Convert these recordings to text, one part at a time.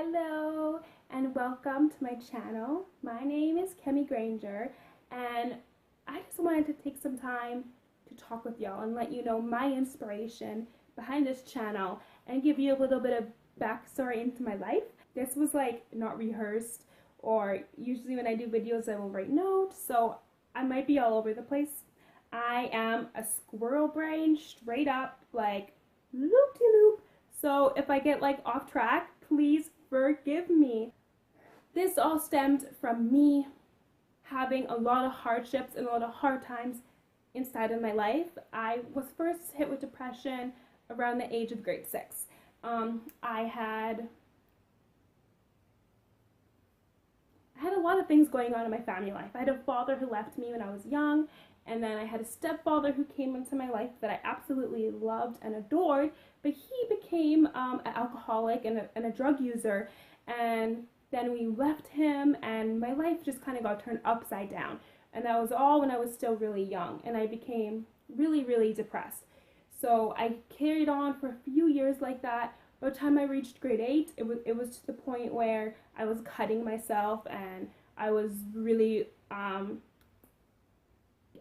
Hello and welcome to my channel. My name is Kemi Granger and I just wanted to take some time to talk with y'all and let you know my inspiration behind this channel and give you a little bit of backstory into my life. This was like not rehearsed, or usually when I do videos I will write notes, so I might be all over the place. I am a squirrel brain, straight up, like loop-de-loop. So if I get like off track, please forgive me. This all stemmed from me having a lot of hardships and a lot of hard times inside of my life. I was first hit with depression around the age of grade 6. I had a lot of things going on in my family life. I had a father who left me when I was young, and then I had a stepfather who came into my life that I absolutely loved and adored, but he became an alcoholic and a drug user, and then we left him, and my life just kind of got turned upside down. And that was all when I was still really young, and I became really, really depressed. So I carried on for a few years like that. By the time I reached grade 8, it was to the point where I was cutting myself, and I was really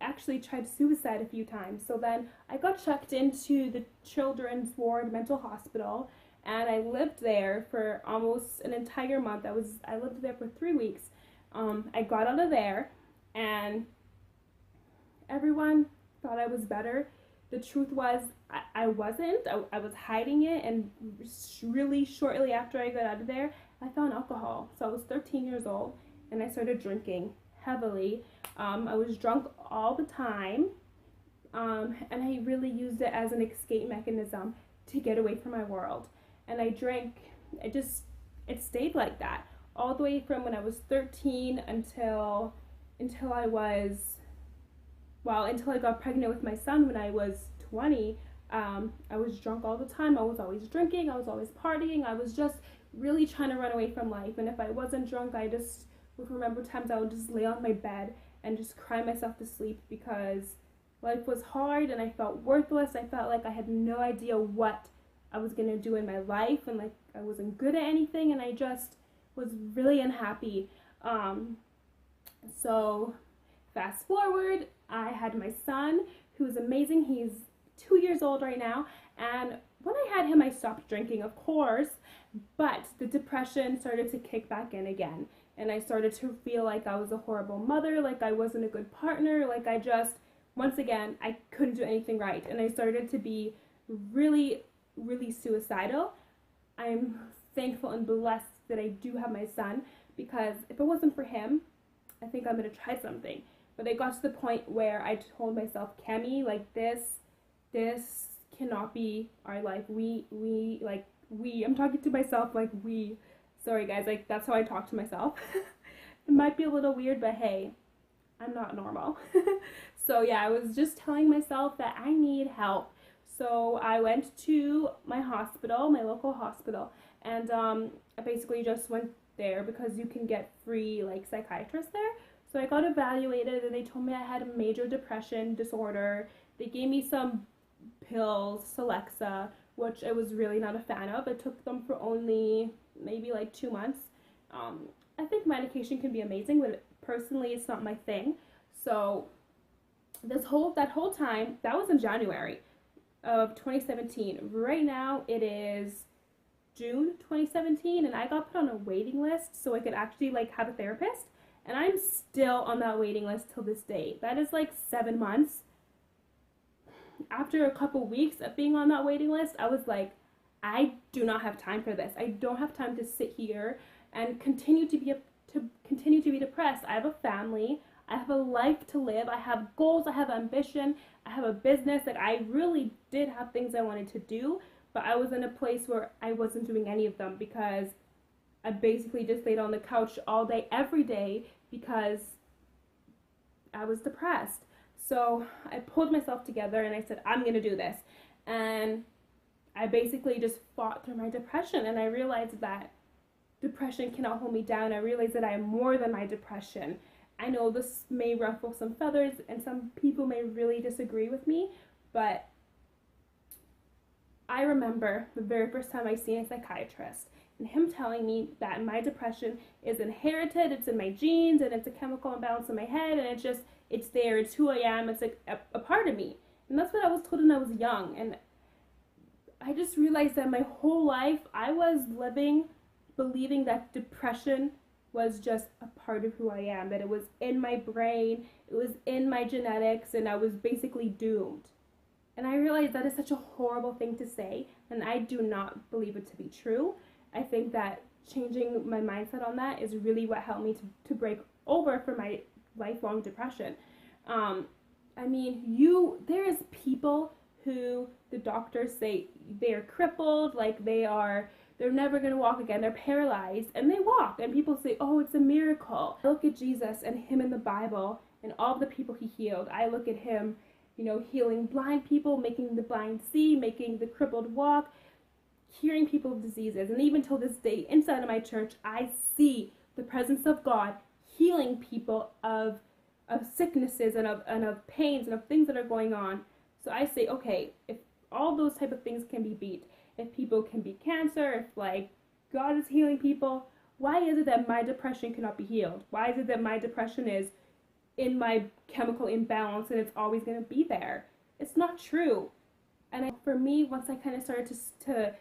actually tried suicide a few times. So then I got checked into the Children's Ward Mental Hospital, and I lived there for almost an entire month. I lived there for 3 weeks. I got out of there, and everyone thought I was better. The truth was, I wasn't. I was hiding it, and really shortly after I got out of there, I found alcohol. So I was 13 years old, and I started drinking heavily. I was drunk all the time, and I really used it as an escape mechanism to get away from my world. And I drank, it stayed like that all the way from when I was 13 until I got pregnant with my son when I was 20. I was drunk all the time. I was always drinking. I was always partying. I was just really trying to run away from life. And if I wasn't drunk, I just would remember times I would just lay on my bed and just cry myself to sleep because life was hard and I felt worthless. I felt like I had no idea what I was going to do in my life, and like I wasn't good at anything, and I just was really unhappy. So fast forward, I had my son, who's amazing. He's 2 years old right now, and when I had him, I stopped drinking, of course, but the depression started to kick back in again, and I started to feel like I was a horrible mother, like I wasn't a good partner, like I just, once again, I couldn't do anything right, and I started to be really, really suicidal. I'm thankful and blessed that I do have my son, because if it wasn't for him, I think I'm going to try something. But it got to the point where I told myself, Kemi, like this cannot be our life. I'm talking to myself like we. Sorry guys, like that's how I talk to myself. It might be a little weird, but hey, I'm not normal. So yeah, I was just telling myself that I need help. So I went to my hospital, my local hospital, and I basically just went there because you can get free like psychiatrists there. So I got evaluated, and they told me I had a major depression disorder. They gave me some pills, Celexa, which I was really not a fan of. I took them for only maybe like 2 months. I think medication can be amazing, but personally it's not my thing. So that whole time, that was in January of 2017. Right now it is June 2017, and I got put on a waiting list so I could actually like have a therapist, and I'm still on that waiting list till this day. That is like 7 months. After a couple weeks of being on that waiting list, I was like, I do not have time for this. I don't have time to sit here and continue to be depressed. I have a family. I have a life to live. I have goals. I have ambition. I have a business. Like I really did have things I wanted to do, but I was in a place where I wasn't doing any of them because I basically just laid on the couch all day, every day, because I was depressed. So I pulled myself together and I said, I'm going to do this. And I basically just fought through my depression, and I realized that depression cannot hold me down. I realized that I am more than my depression. I know this may ruffle some feathers and some people may really disagree with me, but I remember the very first time I seen a psychiatrist. and him telling me that my depression is inherited, it's in my genes, and it's a chemical imbalance in my head, and it's there, it's who I am, it's like a part of me. And that's what I was told when I was young. And I just realized that my whole life I was living believing that depression was just a part of who I am, that it was in my brain, it was in my genetics, and I was basically doomed. And I realized that is such a horrible thing to say, and I do not believe it to be true. I think that changing my mindset on that is really what helped me to break over from my lifelong depression. I mean, there is people who the doctors say they are crippled, like they're never going to walk again, they're paralyzed, and they walk, and people say, oh, it's a miracle. I look at Jesus and him in the Bible and all the people he healed. I look at him, healing blind people, making the blind see, making the crippled walk, curing people of diseases. And even till this day, inside of my church, I see the presence of God healing people of sicknesses and of pains and of things that are going on. So I say, okay, if all those type of things can be beat, if people can beat cancer, if like God is healing people, why is it that my depression cannot be healed? Why is it that my depression is in my chemical imbalance and it's always going to be there? It's not true. And for me, once I kind of started to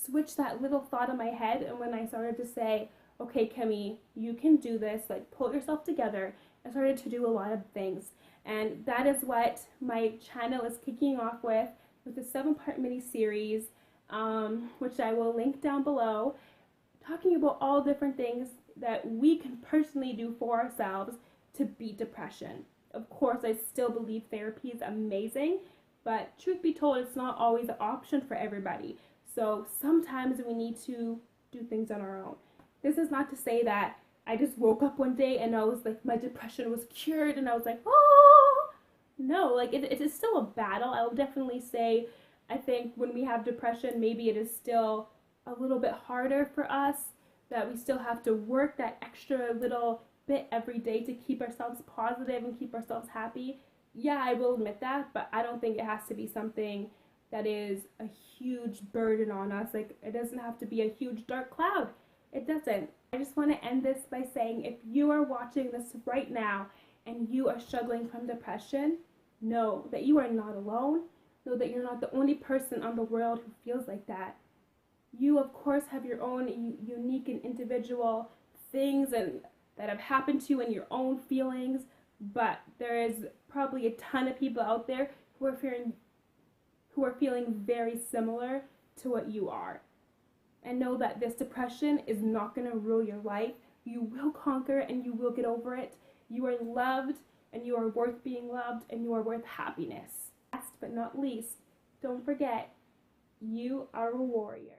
switch that little thought in my head, and when I started to say, okay, Kemi, you can do this, like pull yourself together, I started to do a lot of things. And that is what my channel is kicking off with a 7-part mini-series, which I will link down below, talking about all different things that we can personally do for ourselves to beat depression. Of course, I still believe therapy is amazing, but truth be told, it's not always an option for everybody. So sometimes we need to do things on our own. This is not to say that I just woke up one day and I was like, my depression was cured, and I was like, oh, no, like it is still a battle. I will definitely say, I think when we have depression, maybe it is still a little bit harder for us, that we still have to work that extra little bit every day to keep ourselves positive and keep ourselves happy. Yeah, I will admit that, but I don't think it has to be something that is a huge burden on us. Like, it doesn't have to be a huge dark cloud. It doesn't. I just want to end this by saying, if you are watching this right now and you are struggling from depression, know that you are not alone. Know that you're not the only person on the world who feels like that. You, of course, have your own unique and individual things and that have happened to you and your own feelings, but there is probably a ton of people out there who are feeling very similar to what you are. And know that this depression is not going to rule your life. You will conquer and you will get over it. You are loved, and you are worth being loved, and you are worth happiness. Last but not least, don't forget, you are a warrior.